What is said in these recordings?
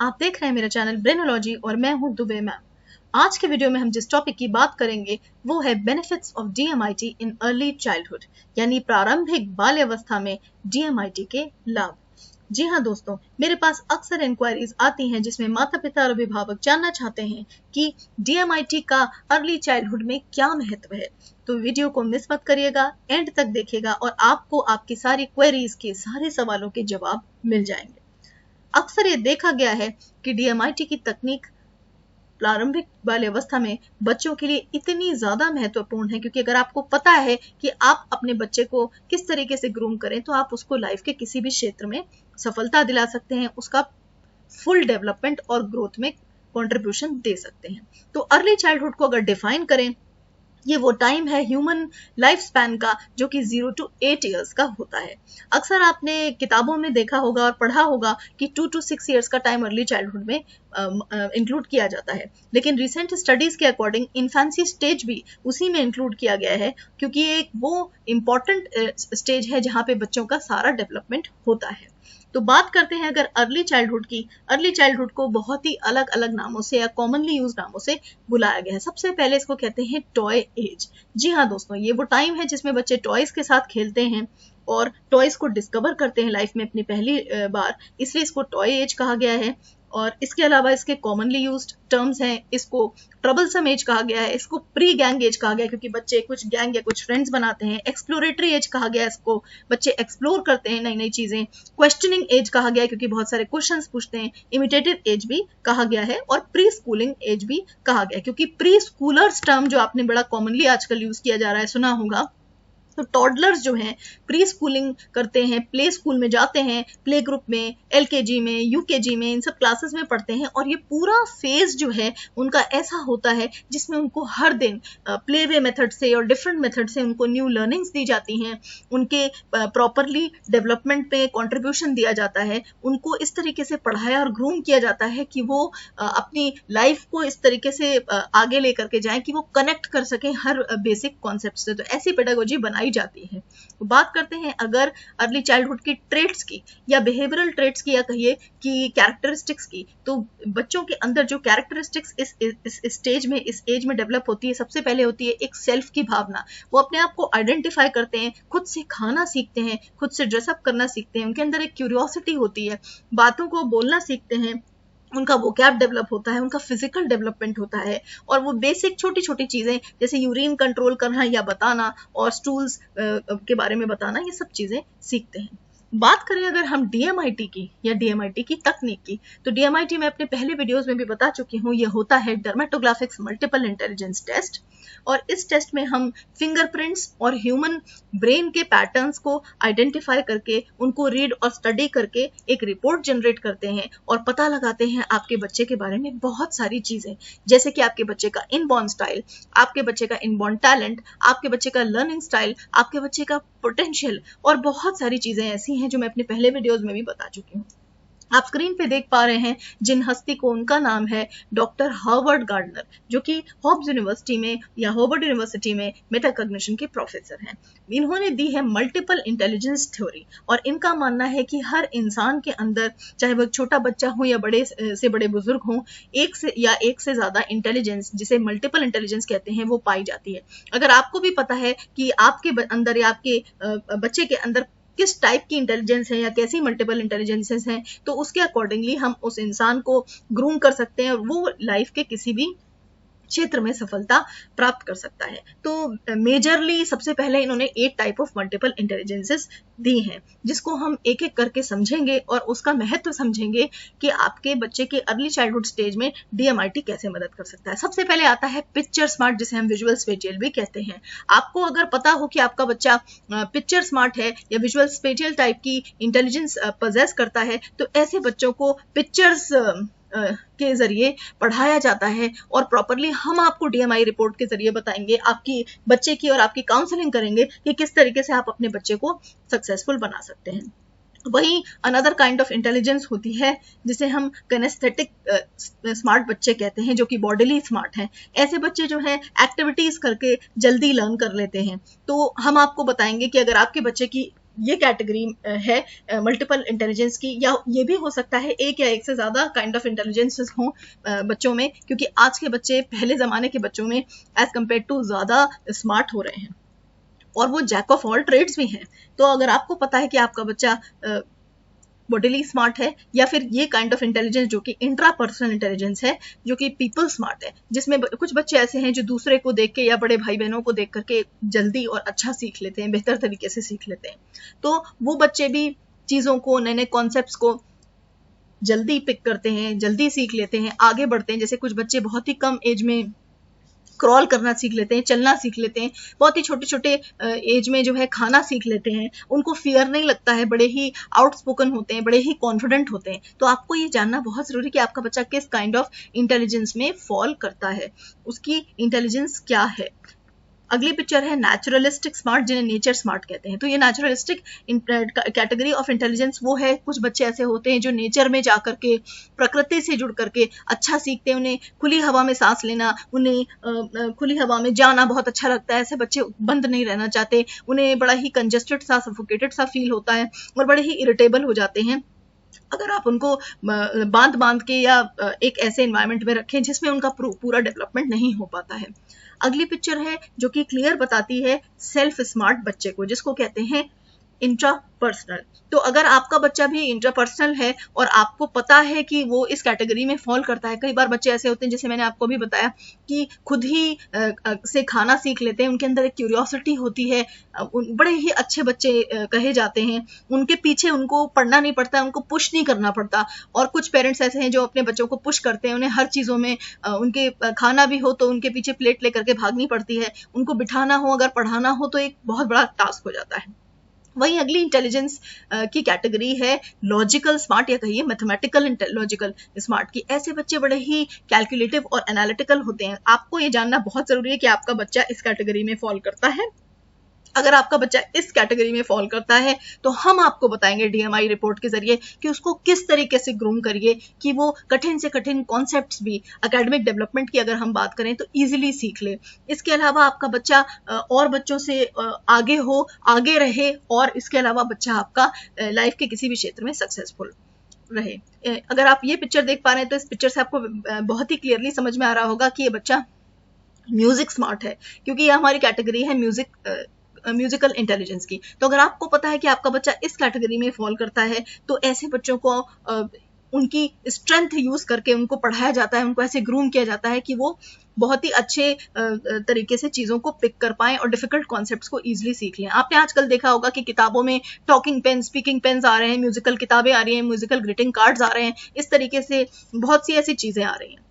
आप देख रहे हैं मेरा चैनल ब्रेनोलॉजी और मैं हूं दुबे मैम। आज के वीडियो में हम जिस टॉपिक की बात करेंगे वो है benefits of DMIT in early childhood, यानी प्रारंभिक बाल्यावस्था में डीएमआईटी के लाभ। जी हाँ दोस्तों, मेरे पास अक्सर इंक्वायरीज आती हैं जिसमें माता पिता और अभिभावक जानना चाहते हैं कि डीएमआईटी का अर्ली चाइल्डहुड में क्या महत्व है। तो वीडियो को मिस मत करिएगा, एंड तक देखिएगा और आपको आपकी सारी क्वेरीज के सारे सवालों के जवाब मिल जाएंगे। अक्सर ये देखा गया है कि डीएमआईटी की तकनीक प्रारंभिक बाल्यावस्था में बच्चों के लिए इतनी ज्यादा महत्वपूर्ण है क्योंकि अगर आपको पता है कि आप अपने बच्चे को किस तरीके से ग्रूम करें तो आप उसको लाइफ के किसी भी क्षेत्र में सफलता दिला सकते हैं, उसका फुल डेवलपमेंट और ग्रोथ में कंट्रीब्यूशन दे सकते हैं। तो अर्ली चाइल्डहुड को अगर डिफाइन करें, ये वो टाइम है ह्यूमन लाइफ स्पैन का जो कि 0 to 8 इयर्स का होता है। अक्सर आपने किताबों में देखा होगा और पढ़ा होगा कि 2 to 6 इयर्स का टाइम अर्ली चाइल्डहुड में इंक्लूड किया जाता है, लेकिन रिसेंट स्टडीज के अकॉर्डिंग इन्फेंसी स्टेज भी उसी में इंक्लूड किया गया है क्योंकि ये एक वो इम्पॉर्टेंट स्टेज है जहाँ पे बच्चों का सारा डेवलपमेंट होता है। तो बात करते हैं अगर अर्ली चाइल्डहुड की। अर्ली चाइल्डहुड को बहुत ही अलग अलग नामों से या कॉमनली यूज नामों से बुलाया गया है। सबसे पहले इसको कहते हैं टॉय एज। जी हाँ दोस्तों, ये वो टाइम है जिसमें बच्चे टॉयज के साथ खेलते हैं और टॉयज को डिस्कवर करते हैं लाइफ में अपनी पहली बार, इसलिए इसको टॉय एज कहा गया है। और इसके अलावा इसके कॉमनली यूज्ड टर्म्स हैं, इसको ट्रबलसम एज कहा गया है, इसको प्री गैंग एज कहा गया है क्योंकि बच्चे कुछ गैंग या कुछ फ्रेंड्स बनाते हैं, एक्सप्लोरेटरी एज कहा गया है, इसको बच्चे एक्सप्लोर करते हैं नई नई चीजें, क्वेश्चनिंग एज कहा गया है क्योंकि बहुत सारे क्वेश्चंस पूछते हैं, इमिटेटिव एज भी कहा गया है और प्री स्कूलिंग एज भी कहा गया है क्योंकि प्री स्कूलर्स टर्म जो आपने बड़ा कॉमनली आजकल यूज किया जा रहा है, सुना होगा। तो टॉडलर्स जो हैं प्री स्कूलिंग करते हैं, प्ले स्कूल में जाते हैं, प्ले ग्रुप में, एलकेजी में, यूकेजी में, इन सब क्लासेस में पढ़ते हैं और ये पूरा फेज जो है उनका ऐसा होता है जिसमें उनको हर दिन प्ले वे मेथड से और डिफरेंट मेथड से उनको न्यू लर्निंग्स दी जाती हैं, उनके प्रॉपरली डेवलपमेंट पे कंट्रीब्यूशन दिया जाता है, उनको इस तरीके से पढ़ाया और ग्रूम किया जाता है कि वो अपनी लाइफ को इस तरीके से आगे लेकर के जाएं कि वो कनेक्ट कर सकें हर बेसिक कॉन्सेप्ट से। तो ऐसी पेडागोजी बनाई जाती है। तो बात करते हैं अगर अर्ली चाइल्डहुड की ट्रेट्स की या बिहेवियरल ट्रेट्स की या कहिए कि कैरेक्टरिस्टिक्स की, तो बच्चों के अंदर जो कैरेक्टरिस्टिक्स इस स्टेज में, इस एज में डेवलप होती है, सबसे पहले होती है एक सेल्फ की भावना। वो अपने आप को आइडेंटिफाई करते हैं, खुद से खाना सीखते हैं, खुद से ड्रेसअप करना सीखते हैं, उनके अंदर एक क्यूरियोसिटी होती है, बातों को बोलना सीखते हैं, उनका वोकैब डेवलप होता है, उनका फिजिकल डेवलपमेंट होता है और वो बेसिक छोटी छोटी चीजें जैसे यूरिन कंट्रोल करना या बताना और स्टूल्स के बारे में बताना, ये सब चीजें सीखते हैं। बात करें अगर हम डीएमआईटी की या डीएमआईटी की तकनीक की, तो डीएमआईटी मैं अपने पहले वीडियोस में भी बता चुकी हूँ, ये होता है डर्मेटोग्राफिक्स मल्टीपल इंटेलिजेंस टेस्ट। और इस टेस्ट में हम फिंगरप्रिंट्स और ह्यूमन ब्रेन के पैटर्न्स को आइडेंटिफाई करके उनको रीड और स्टडी करके एक रिपोर्ट जनरेट करते हैं और पता लगाते हैं आपके बच्चे के बारे में बहुत सारी चीजें, जैसे कि आपके बच्चे का इनबॉर्न स्टाइल, आपके बच्चे का इनबॉर्न टैलेंट, आपके बच्चे का लर्निंग स्टाइल, आपके बच्चे का पोटेंशियल और बहुत सारी चीजें ऐसी हैं जो मैं अपने पहले वीडियोस में भी बता चुकी हूँ। आप स्क्रीन पे देख पा रहे हैं जिन हस्ती को, उनका नाम है डॉक्टर हार्वर्ड गार्डनर, जो कि हॉब्स यूनिवर्सिटी में या हार्वर्ड यूनिवर्सिटी में मेटाकॉग्निशन के प्रोफेसर हैं। इन्होंने दी है मल्टीपल इंटेलिजेंस थ्योरी और इनका मानना है कि हर इंसान के अंदर, चाहे वो छोटा बच्चा हो या बड़े से बड़े बुजुर्ग हो, एक से ज्यादा इंटेलिजेंस, जिसे मल्टीपल इंटेलिजेंस कहते हैं, वो पाई जाती है। अगर आपको भी पता है कि आपके अंदर या आपके बच्चे के अंदर किस टाइप की इंटेलिजेंस है या कैसी मल्टीपल इंटेलिजेंसेस हैं, तो उसके अकॉर्डिंगली हम उस इंसान को ग्रूम कर सकते हैं और वो लाइफ के किसी भी क्षेत्र में सफलता प्राप्त कर सकता है। तो मेजरली सबसे पहले इन्होंने 8 टाइप ऑफ मल्टीपल इंटेलिजेंसेस दी हैं, जिसको हम एक एक करके समझेंगे और उसका महत्व समझेंगे कि आपके बच्चे के अर्ली चाइल्डहुड स्टेज में डीएमआईटी कैसे मदद कर सकता है। सबसे पहले आता है पिक्चर स्मार्ट, जिसे हम विजुअल स्पेशियल भी कहते हैं। आपको अगर पता हो कि आपका बच्चा पिक्चर स्मार्ट है या विजुअल स्पेशियल टाइप की इंटेलिजेंस पजेस करता है, तो ऐसे बच्चों को पिक्चर्स के जरिए पढ़ाया जाता है और प्रॉपरली हम आपको डीएमआई रिपोर्ट के जरिए बताएंगे, आपकी बच्चे की और आपकी काउंसलिंग करेंगे कि किस तरीके से आप अपने बच्चे को सक्सेसफुल बना सकते हैं। वही अनदर काइंड ऑफ इंटेलिजेंस होती है जिसे हम किनेस्थेटिक स्मार्ट बच्चे कहते हैं, जो कि बॉडीली स्मार्ट हैं। ऐसे बच्चे जो हैं एक्टिविटीज करके जल्दी लर्न कर लेते हैं। तो हम आपको बताएंगे कि अगर आपके बच्चे की ये कैटेगरी है मल्टीपल इंटेलिजेंस की, या ये भी हो सकता है एक या एक से ज्यादा काइंड ऑफ इंटेलिजेंसेस हों बच्चों में, क्योंकि आज के बच्चे पहले जमाने के बच्चों में एज कम्पेयर टू ज्यादा स्मार्ट हो रहे हैं और वो जैक ऑफ ऑल ट्रेड्स भी हैं। तो अगर आपको पता है कि आपका बच्चा बॉडीली स्मार्ट है, या फिर ये काइंड ऑफ इंटेलिजेंस जो कि इंट्रापर्सनल इंटेलिजेंस है, जो कि पीपल स्मार्ट है, जिसमें कुछ बच्चे ऐसे हैं जो दूसरे को देख के या बड़े भाई बहनों को देख करके जल्दी और अच्छा सीख लेते हैं, बेहतर तरीके से सीख लेते हैं, तो वो बच्चे भी चीज़ों को, नए नए कॉन्सेप्ट्स को जल्दी पिक करते हैं, जल्दी सीख लेते हैं, आगे बढ़ते हैं। जैसे कुछ बच्चे बहुत ही कम एज में क्रॉल करना सीख लेते हैं, चलना सीख लेते हैं, बहुत ही छोटे छोटे एज में जो है खाना सीख लेते हैं, उनको फियर नहीं लगता है, बड़े ही आउटस्पोकन होते हैं, बड़े ही कॉन्फिडेंट होते हैं। तो आपको ये जानना बहुत जरूरी कि आपका बच्चा किस काइंड ऑफ इंटेलिजेंस में फॉल करता है, उसकी इंटेलिजेंस क्या है। अगली पिक्चर है नेचुरलिस्टिक स्मार्ट, जिन्हें नेचर स्मार्ट कहते हैं। तो ये नेचुरलिस्टिक कैटेगरी ऑफ इंटेलिजेंस वो है, कुछ बच्चे ऐसे होते हैं जो नेचर में जाकर के, प्रकृति से जुड़ करके अच्छा सीखते हैं, उन्हें खुली हवा में सांस लेना, उन्हें खुली हवा में जाना बहुत अच्छा लगता है। ऐसे बच्चे बंद नहीं रहना चाहते, उन्हें बड़ा ही कंजेस्टेड सा, सफोकेटेड सा फील होता है और बड़े ही इरिटेबल हो जाते हैं अगर आप उनको बांध बांध के या एक ऐसे एनवायरनमेंट में रखें जिसमें उनका पूरा डेवलपमेंट नहीं हो पाता है। अगली पिक्चर है जो कि क्लियर बताती है सेल्फ स्मार्ट बच्चे को, जिसको कहते हैं इंट्रापर्सनल। तो अगर आपका बच्चा भी इंट्रापर्सनल है और आपको पता है कि वो इस कैटेगरी में फॉल करता है, कई बार बच्चे ऐसे होते हैं, जैसे मैंने आपको भी बताया, कि खुद ही से खाना सीख लेते हैं, उनके अंदर एक क्यूरियोसिटी होती है, बड़े ही अच्छे बच्चे कहे जाते हैं, उनके पीछे उनको पढ़ना नहीं पड़ता, उनको पुश नहीं करना पड़ता। और कुछ पेरेंट्स ऐसे हैं जो अपने बच्चों को पुश करते हैं, उन्हें हर चीज़ों में उनके खाना भी हो तो उनके पीछे प्लेट लेकर के भागनी पड़ती है, उनको बिठाना हो, अगर पढ़ाना हो तो एक बहुत बड़ा टास्क हो जाता है। वहीं अगली इंटेलिजेंस की कैटेगरी है लॉजिकल स्मार्ट, या कहिए मैथमेटिकल लॉजिकल स्मार्ट की। ऐसे बच्चे बड़े ही कैलकुलेटिव और एनालिटिकल होते हैं। आपको ये जानना बहुत जरूरी है कि आपका बच्चा इस कैटेगरी में फॉल करता है। अगर आपका बच्चा इस कैटेगरी में फॉल करता है तो हम आपको बताएंगे डीएमआई रिपोर्ट के जरिए कि उसको किस तरीके से ग्रूम करिए कि वो कठिन से कठिन कॉन्सेप्ट्स भी एकेडमिक डेवलपमेंट की अगर हम बात करें तो इजीली सीख ले। इसके अलावा आपका बच्चा और बच्चों से आगे हो, आगे रहे, और इसके अलावा बच्चा आपका लाइफ के किसी भी क्षेत्र में सक्सेसफुल रहे। अगर आप ये पिक्चर देख पा रहे हैं तो इस पिक्चर से आपको बहुत ही क्लियरली समझ में आ रहा होगा कि ये बच्चा म्यूजिक स्मार्ट है, क्योंकि ये हमारी कैटेगरी है म्यूजिकल इंटेलिजेंस की। तो अगर आपको पता है कि आपका बच्चा इस कैटेगरी में फॉल करता है तो ऐसे बच्चों को उनकी स्ट्रेंथ यूज करके उनको पढ़ाया जाता है, उनको ऐसे ग्रूम किया जाता है कि वो बहुत ही अच्छे तरीके से चीजों को पिक कर पाएं और डिफिकल्ट कॉन्सेप्ट्स को इजीली सीख लें। आपने आजकल देखा होगा कि किताबों में टॉकिंग पेन, स्पीकिंग पेन्स आ रहे हैं, म्यूजिकल किताबें आ रही हैं, म्यूजिकल ग्रीटिंग कार्ड्स आ रहे हैं, इस तरीके से बहुत सी ऐसी चीजें आ रही हैं।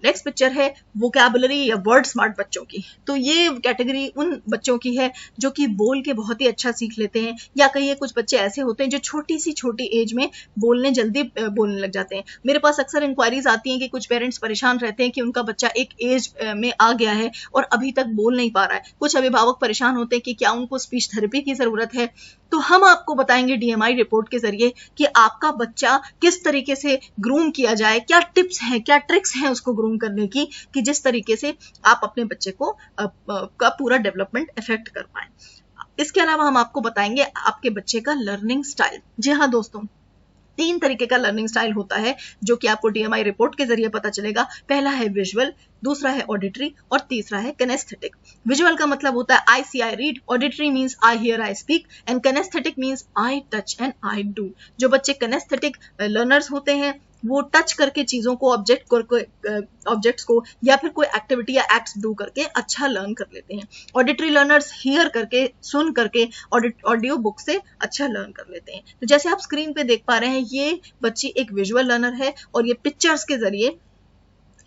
नेक्स्ट पिक्चर है वोकैबुलरी या वर्ड स्मार्ट बच्चों की। तो ये कैटेगरी उन बच्चों की है जो कि बोल के बहुत ही अच्छा सीख लेते हैं, या कहिए कुछ बच्चे ऐसे होते हैं जो छोटी एज में जल्दी बोलने लग जाते हैं। मेरे पास अक्सर इंक्वायरीज आती हैं कि कुछ पेरेंट्स परेशान रहते हैं कि उनका बच्चा एक एज में आ गया है और अभी तक बोल नहीं पा रहा है। कुछ अभिभावक परेशान होते हैं कि क्या उनको स्पीच थेरेपी की जरूरत है। तो हम आपको बताएंगे डीएमआई रिपोर्ट के जरिए कि आपका बच्चा किस तरीके से ग्रूम किया जाए, क्या टिप्स हैं, क्या ट्रिक्स हैं उसको ग्रूम करने की, कि जिस तरीके से आप अपने बच्चे को का पूरा डेवलपमेंट इफेक्ट कर पाए। इसके अलावा हम आपको बताएंगे आपके बच्चे का लर्निंग स्टाइल। जी हाँ दोस्तों, 3 तरीके का लर्निंग स्टाइल होता है जो कि आपको डीएमआई रिपोर्ट के जरिए पता चलेगा। पहला है विजुअल, दूसरा है ऑडिटरी और तीसरा है किनेस्थेटिक। विजुअल का मतलब होता है I see I read, auditory means I hear I speak, and kinesthetic means I touch and I do. जो बच्चे किनेस्थेटिक लर्नर्स होते हैं वो टच करके चीजों को, ऑब्जेक्ट्स को या फिर कोई एक्टिविटी या एक्ट्स डू करके अच्छा लर्न कर लेते हैं। ऑडिटरी लर्नर्स हियर करके, सुन करके, ऑडियो बुक से अच्छा लर्न कर लेते हैं। तो जैसे आप स्क्रीन पे देख पा रहे हैं, ये बच्ची एक विजुअल लर्नर है और ये पिक्चर्स के जरिए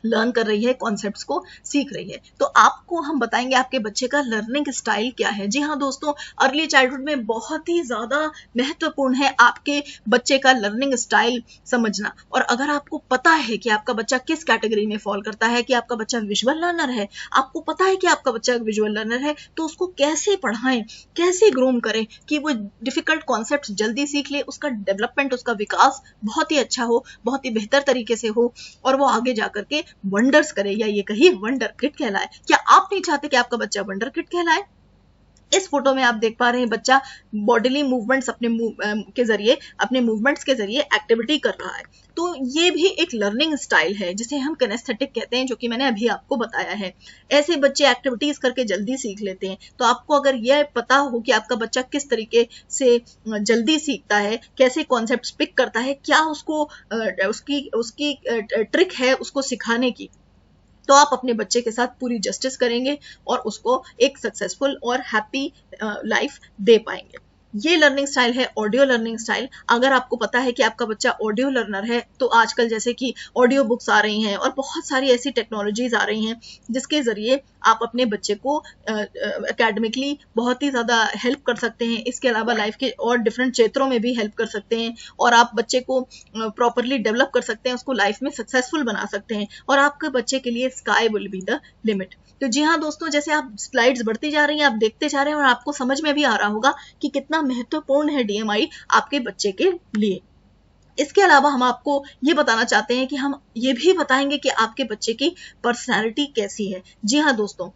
लर्न कर रही है, कॉन्सेप्ट्स को सीख रही है। तो आपको हम बताएंगे आपके बच्चे का लर्निंग स्टाइल क्या है। जी हाँ दोस्तों, अर्ली चाइल्डहुड में बहुत ही ज्यादा महत्वपूर्ण है आपके बच्चे का लर्निंग स्टाइल समझना। और अगर आपको पता है कि आपका बच्चा किस कैटेगरी में फॉल करता है, कि आपका बच्चा विजुअल लर्नर है, आपको पता है कि आपका बच्चा विजुअल लर्नर है, तो उसको कैसे पढ़ाएं, कैसे ग्रूम करें कि वो डिफिकल्ट कॉन्सेप्ट्स जल्दी सीख ले, उसका डेवलपमेंट, उसका विकास बहुत ही अच्छा हो, बहुत ही बेहतर तरीके से हो और वो आगे जाकर के वंडर्स करे, या ये कहिए वंडर किड कहलाए। क्या आप नहीं चाहते कि आपका बच्चा वंडर किड कहलाए? इस फोटो में आप देख पा रहे हैं बच्चा बॉडीली मूवमेंट्स के जरिए, अपने मूवमेंट्स के जरिए एक्टिविटी कर रहा है। तो ये भी एक लर्निंग स्टाइल है जिसे हम किनेस्थेटिक कहते हैं, जो कि मैंने अभी आपको बताया है। ऐसे बच्चे एक्टिविटीज करके जल्दी सीख लेते हैं। तो आपको अगर यह पता हो कि आपका बच्चा किस तरीके से जल्दी सीखता है, कैसे कॉन्सेप्ट्स पिक करता है, क्या उसको उसकी ट्रिक है उसको सिखाने की, तो आप अपने बच्चे के साथ पूरी जस्टिस करेंगे और उसको एक सक्सेसफुल और हैप्पी लाइफ दे पाएंगे। ये लर्निंग स्टाइल है ऑडियो लर्निंग स्टाइल। अगर आपको पता है कि आपका बच्चा ऑडियो लर्नर है, तो आजकल जैसे कि ऑडियो बुक्स आ रही हैं और बहुत सारी ऐसी टेक्नोलॉजीज आ रही हैं जिसके जरिए आप अपने बच्चे को एकेडमिकली बहुत ही ज़्यादा हेल्प कर सकते हैं। इसके अलावा लाइफ के और डिफरेंट क्षेत्रों में भी हेल्प कर सकते हैं और आप बच्चे को प्रॉपरली डेवलप कर सकते हैं, उसको लाइफ में सक्सेसफुल बना सकते हैं और आपके बच्चे के लिए sky will be the limit. तो जी हाँ दोस्तों, जैसे आप स्लाइड्स बढ़ती जा रही हैं, आप देखते जा रहे हैं और आपको समझ में भी आ रहा होगा कि कितना महत्वपूर्ण है डीएमआई आपके बच्चे के लिए। इसके अलावा हम आपको ये बताना चाहते हैं कि हम ये भी बताएंगे कि आपके बच्चे की पर्सनालिटी कैसी है। जी हाँ दोस्तों,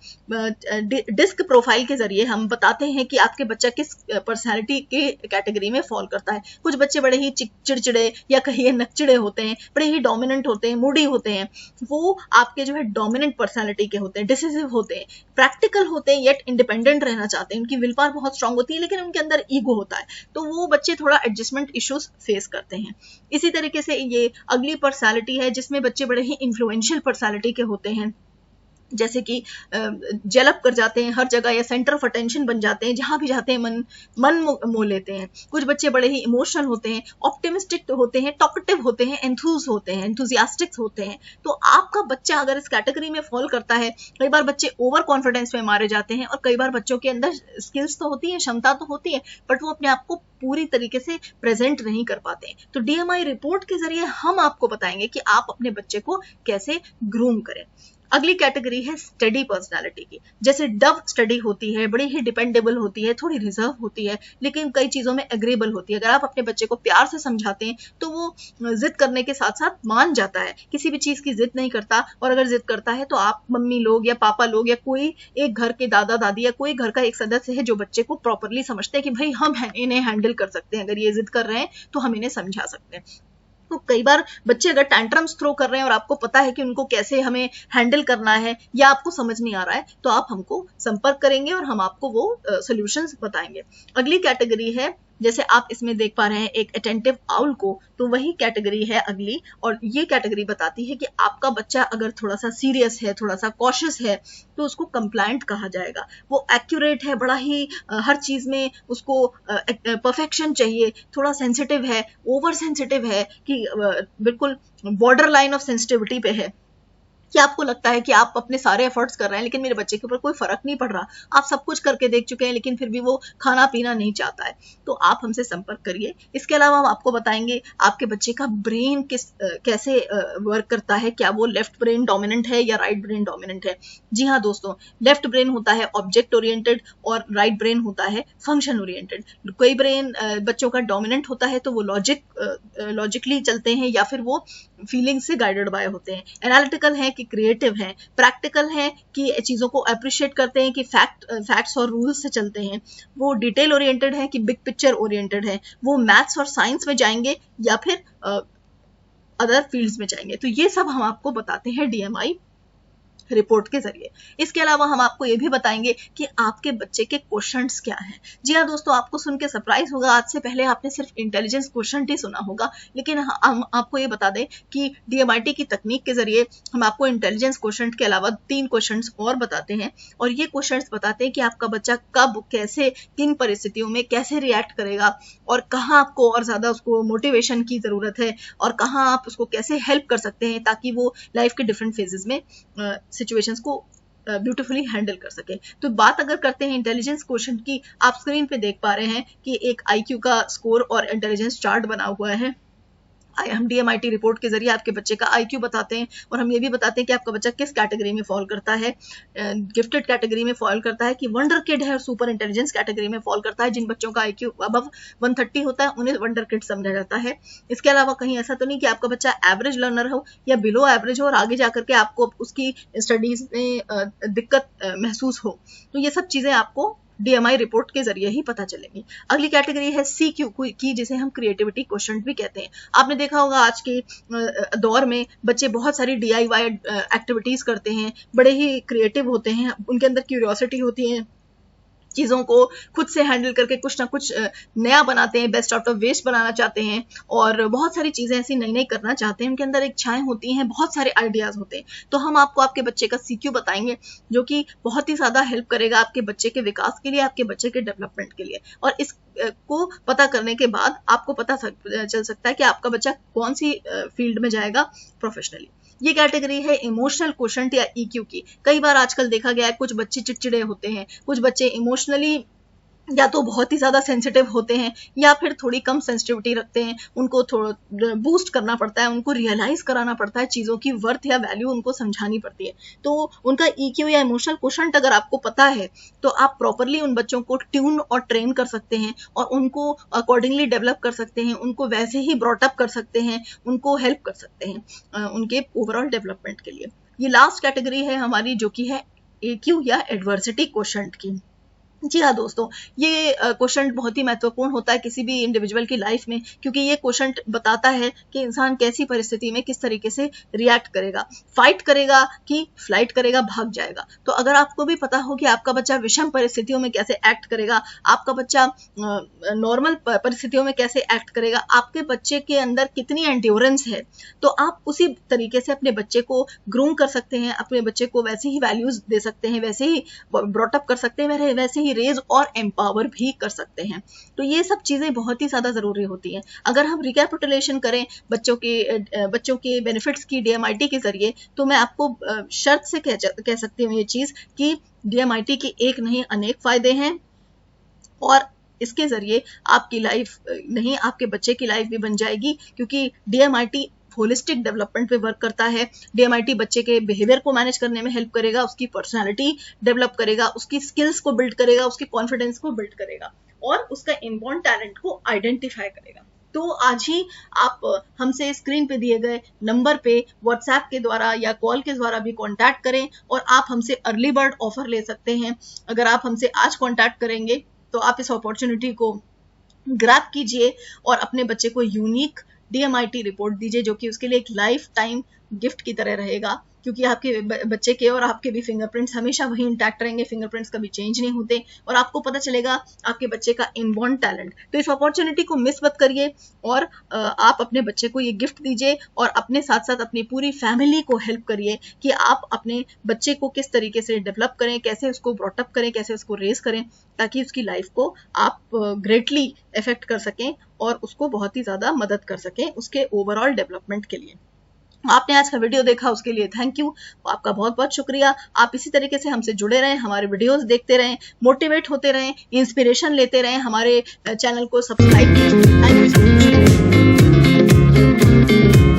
डिस्क प्रोफाइल के जरिए हम बताते हैं कि आपके बच्चा किस पर्सनालिटी के कैटेगरी में फॉल करता है। कुछ बच्चे बड़े ही चिड़चिड़े या कहिए नकचिड़े होते हैं, बड़े ही डोमिनेंट होते हैं, मूडी होते हैं, वो आपके जो है डोमिनेंट पर्सनालिटी के होते हैं, डिसिसिव होते हैं, प्रैक्टिकल होते हैं, येट इंडिपेंडेंट रहना चाहते हैं, उनकी विल पावर बहुत स्ट्रांग होती है, लेकिन उनके अंदर ईगो होता है, तो वो बच्चे थोड़ा एडजस्टमेंट इश्यूज फेस करते हैं। इसी तरीके से ये अगली पर्सनालिटी है जिसमें बच्चे बड़े ही इन्फ्लुएंशियल पर्सनालिटी के होते हैं, जैसे कि जेलअप कर जाते हैं हर जगह या सेंटर ऑफ अटेंशन बन जाते हैं, जहां भी जाते हैं मन मोह लेते हैं। कुछ बच्चे बड़े ही इमोशनल होते हैं, ऑप्टिमिस्टिक होते हैं, टॉकेटिव होते हैं, एंथुजियास्टिक होते हैं। तो आपका बच्चा अगर इस कैटेगरी में फॉल करता है, कई बार बच्चे ओवर कॉन्फिडेंस में मारे जाते हैं और कई बार बच्चों के अंदर स्किल्स तो होती है, क्षमता तो होती है, बट वो अपने आप को पूरी तरीके से प्रेजेंट नहीं कर पाते हैं। तो डीएमआई रिपोर्ट के जरिए हम आपको बताएंगे कि आप अपने बच्चे को कैसे ग्रूम करें। अगली कैटेगरी है स्टडी पर्सनालिटी की। जैसे डव स्टडी होती है, बड़ी ही डिपेंडेबल होती है, थोड़ी रिजर्व होती है, लेकिन कई चीजों में एग्रीएबल होती है। अगर आप अपने बच्चे को प्यार से समझाते हैं तो वो जिद करने के साथ साथ मान जाता है, किसी भी चीज की जिद नहीं करता। और अगर जिद करता है तो आप मम्मी लोग या पापा लोग या कोई एक घर के दादा दादी या कोई घर का एक सदस्य है जो बच्चे को प्रॉपरली समझते हैं कि भाई हम इन्हें हैंडल कर सकते हैं, अगर ये जिद कर रहे हैं तो हम इन्हें समझा सकते हैं। तो कई बार बच्चे अगर टैंट्रम्स थ्रो कर रहे हैं और आपको पता है कि उनको कैसे हमें हैंडल करना है या आपको समझ नहीं आ रहा है, तो आप हमको संपर्क करेंगे और हम आपको वो सॉल्यूशंस बताएंगे। अगली कैटेगरी है, जैसे आप इसमें देख पा रहे हैं एक अटेंटिव आउल को, तो वही कैटेगरी है अगली। और ये कैटेगरी बताती है कि आपका बच्चा अगर थोड़ा सा सीरियस है, थोड़ा सा कॉशियस है, तो उसको कंप्लायंट कहा जाएगा। वो एक्यूरेट है, बड़ा ही हर चीज में उसको परफेक्शन चाहिए, थोड़ा सेंसिटिव है, ओवर सेंसिटिव है कि बिल्कुल बॉर्डर लाइन ऑफ सेंसिटिविटी पे है, कि आपको लगता है कि आप अपने सारे एफर्ट्स कर रहे हैं लेकिन मेरे बच्चे के ऊपर कोई फर्क नहीं पड़ रहा, आप सब कुछ करके देख चुके हैं लेकिन फिर भी वो खाना पीना नहीं चाहता है, तो आप हमसे संपर्क करिए। इसके अलावा हम आपको बताएंगे आपके बच्चे का ब्रेन कैसे वर्क करता है, क्या वो लेफ्ट ब्रेन डोमिनेंट है या राइट ब्रेन डोमिनेंट है। जी हाँ दोस्तों, लेफ्ट ब्रेन होता है ऑब्जेक्ट ओरिएंटेड और राइट ब्रेन होता है फंक्शन ओरिएंटेड। कोई ब्रेन बच्चों का डोमिनेंट होता है तो वो लॉजिकली चलते हैं या फिर वो फीलिंग से गाइडेड बाय होते हैं। एनालिटिकल है कि क्रिएटिव है, प्रैक्टिकल है कि चीजों को अप्रिशिएट करते हैं कि फैक्ट्स और रूल्स से चलते हैं, वो डिटेल ओरिएंटेड है कि बिग पिक्चर ओरिएंटेड है, वो मैथ्स और साइंस में जाएंगे या फिर अदर फील्ड्स में जाएंगे। तो ये सब हम आपको बताते हैं डीएमआई रिपोर्ट के जरिए। इसके अलावा हम आपको ये भी बताएंगे कि आपके बच्चे के क्वेश्चंस क्या हैं। जी हाँ दोस्तों, आपको सुन के सरप्राइज होगा, आज से पहले आपने सिर्फ इंटेलिजेंस क्वेश्चन ही सुना होगा, लेकिन हम आपको ये बता दें कि डीएमआईटी की तकनीक के जरिए हम आपको इंटेलिजेंस क्वेश्चन के अलावा 3 क्वेश्चन और बताते हैं, और ये क्वेश्चन बताते हैं कि आपका बच्चा कब, कैसे, किन परिस्थितियों में कैसे रिएक्ट करेगा और कहाँ आपको और ज्यादा उसको मोटिवेशन की जरूरत है और कहाँ आप उसको कैसे हेल्प कर सकते हैं ताकि वो लाइफ के डिफरेंट फेजेस में सिचुएशंस को ब्यूटीफुली हैंडल कर सके। तो बात अगर करते हैं इंटेलिजेंस क्वेश्चन की, आप स्क्रीन पे देख पा रहे हैं कि एक आईक्यू का स्कोर और इंटेलिजेंस चार्ट बना हुआ है। हम डीएमआईटी रिपोर्ट के जरिए आपके बच्चे का आईक्यू बताते हैं और हम ये भी बताते हैं कि आपका बच्चा किस कैटेगरी में फॉल करता है, गिफ्टेड कैटेगरी में फॉल करता है कि वंडर किड है और सुपर इंटेलिजेंस कैटेगरी में फॉल करता है। जिन बच्चों का आईक्यू अबव 130 होता है उन्हें वंडर किड समझा जाता है। इसके अलावा कहीं ऐसा तो नहीं कि आपका बच्चा एवरेज लर्नर हो या बिलो एवरेज हो और आगे जाकर के आपको उसकी स्टडीज में दिक्कत महसूस हो। तो ये सब चीजें आपको DMI रिपोर्ट के जरिए ही पता चलेंगी। अगली कैटेगरी है CQ की, जिसे हम क्रिएटिविटी क्वोशंट भी कहते हैं। आपने देखा होगा आज के दौर में बच्चे बहुत सारी DIY एक्टिविटीज करते हैं, बड़े ही क्रिएटिव होते हैं, उनके अंदर क्यूरियोसिटी होती है, चीज़ों को खुद से हैंडल करके कुछ ना कुछ नया बनाते हैं, बेस्ट आउट ऑफ वेस्ट बनाना चाहते हैं और बहुत सारी चीज़ें ऐसी नई नई करना चाहते हैं। उनके अंदर इच्छाएं होती हैं, बहुत सारे आइडियाज़ होते हैं। तो हम आपको आपके बच्चे का CQ बताएंगे, जो कि बहुत ही ज़्यादा हेल्प करेगा आपके बच्चे के विकास के लिए, आपके बच्चे के डेवलपमेंट के लिए। और इस को पता करने के बाद आपको पता चल सकता है कि आपका बच्चा कौन सी फील्ड में जाएगा प्रोफेशनली। ये कैटेगरी है इमोशनल क्वोशंट या EQ की। कई बार आजकल देखा गया है कुछ बच्चे चिड़चिड़े होते हैं, कुछ बच्चे इमोशनली या तो बहुत ही ज्यादा सेंसिटिव होते हैं या फिर थोड़ी कम सेंसिटिविटी रखते हैं। उनको थोड़ा बूस्ट करना पड़ता है, उनको रियलाइज कराना पड़ता है, चीजों की वर्थ या वैल्यू उनको समझानी पड़ती है। तो उनका EQ या इमोशनल क्वोशंट अगर आपको पता है तो आप प्रॉपरली उन बच्चों को ट्यून और ट्रेन कर सकते हैं और उनको अकॉर्डिंगली डेवलप कर सकते हैं, उनको वैसे ही ब्रॉट अप कर सकते हैं, उनको हेल्प कर सकते हैं उनके ओवरऑल डेवलपमेंट के लिए। ये लास्ट कैटेगरी है हमारी, जो कि है AQ या एडवर्सिटी क्वोशंट की। जी हाँ दोस्तों, ये क्वोशंट बहुत ही महत्वपूर्ण होता है किसी भी इंडिविजुअल की लाइफ में, क्योंकि ये क्वोशंट बताता है कि इंसान कैसी परिस्थिति में किस तरीके से रिएक्ट करेगा, फाइट करेगा कि फ्लाइट करेगा, भाग जाएगा। तो अगर आपको भी पता हो कि आपका बच्चा विषम परिस्थितियों में कैसे एक्ट करेगा, आपका बच्चा नॉर्मल परिस्थितियों में कैसे एक्ट करेगा, आपके बच्चे के अंदर कितनी एंड्योरेंस है, तो आप उसी तरीके से अपने बच्चे को ग्रूम कर सकते हैं, अपने बच्चे को वैसे ही वैल्यूज दे सकते हैं, वैसे ही ब्रॉटअप कर सकते हैं, वैसे ही रेज और एम्पावर भी कर सकते हैं। तो ये सब चीजें बहुत ही ज्यादा जरूरी होती हैं। अगर हम रिकैपिटुलेशन करें बच्चों के बेनिफिट्स की DMIT के जरिए, तो मैं आपको शर्त से कह सकती हूँ ये चीज कि DMIT के एक नहीं अनेक फायदे हैं और इसके जरिए आपकी लाइफ नहीं, आपके बच्चे की लाइफ भी बन जाएगी, क्योंकि DMIT होलिस्टिक डेवलपमेंट पे वर्क करता है। DMIT बच्चे के बिहेवियर को मैनेज करने में हेल्प करेगा, उसकी पर्सनालिटी डेवलप करेगा, उसकी स्किल्स को बिल्ड करेगा, उसकी कॉन्फिडेंस को बिल्ड करेगा और उसका इनबॉर्न टैलेंट को आइडेंटिफाई करेगा। तो आज ही आप हमसे स्क्रीन पे दिए गए नंबर पे व्हाट्सएप के द्वारा या कॉल के द्वारा भी कांटेक्ट करें और आप हमसे अर्ली बर्ड ऑफर ले सकते हैं। अगर आप हमसे आज कांटेक्ट करेंगे तो आप इस अपॉर्चुनिटी को ग्रैब कीजिए और अपने बच्चे को यूनिक DMIT रिपोर्ट दीजिए, जो कि उसके लिए एक लाइफ टाइम गिफ्ट की तरह रहेगा, क्योंकि आपके बच्चे के और आपके भी फिंगरप्रिंट्स हमेशा वही इंटैक्ट रहेंगे, फिंगरप्रिंट्स कभी चेंज नहीं होते और आपको पता चलेगा आपके बच्चे का इनबॉर्न टैलेंट। तो इस अपॉर्चुनिटी को मिस मत करिए और आप अपने बच्चे को ये गिफ्ट दीजिए और अपने साथ साथ अपनी पूरी फैमिली को हेल्प करिए कि आप अपने बच्चे को किस तरीके से डेवलप करें, कैसे उसको ब्रॉटअप करें, कैसे उसको रेस करें, ताकि उसकी लाइफ को आप ग्रेटली इफेक्ट कर सकें और उसको बहुत ही ज्यादा मदद कर सकें उसके ओवरऑल डेवलपमेंट के लिए। आपने आज का वीडियो देखा उसके लिए थैंक यू, आपका बहुत बहुत शुक्रिया। आप इसी तरीके से हमसे जुड़े रहें, हमारे वीडियोस देखते रहें, मोटिवेट होते रहें, इंस्पिरेशन लेते रहें, हमारे चैनल को सब्सक्राइब कीजिए। Thank you so much.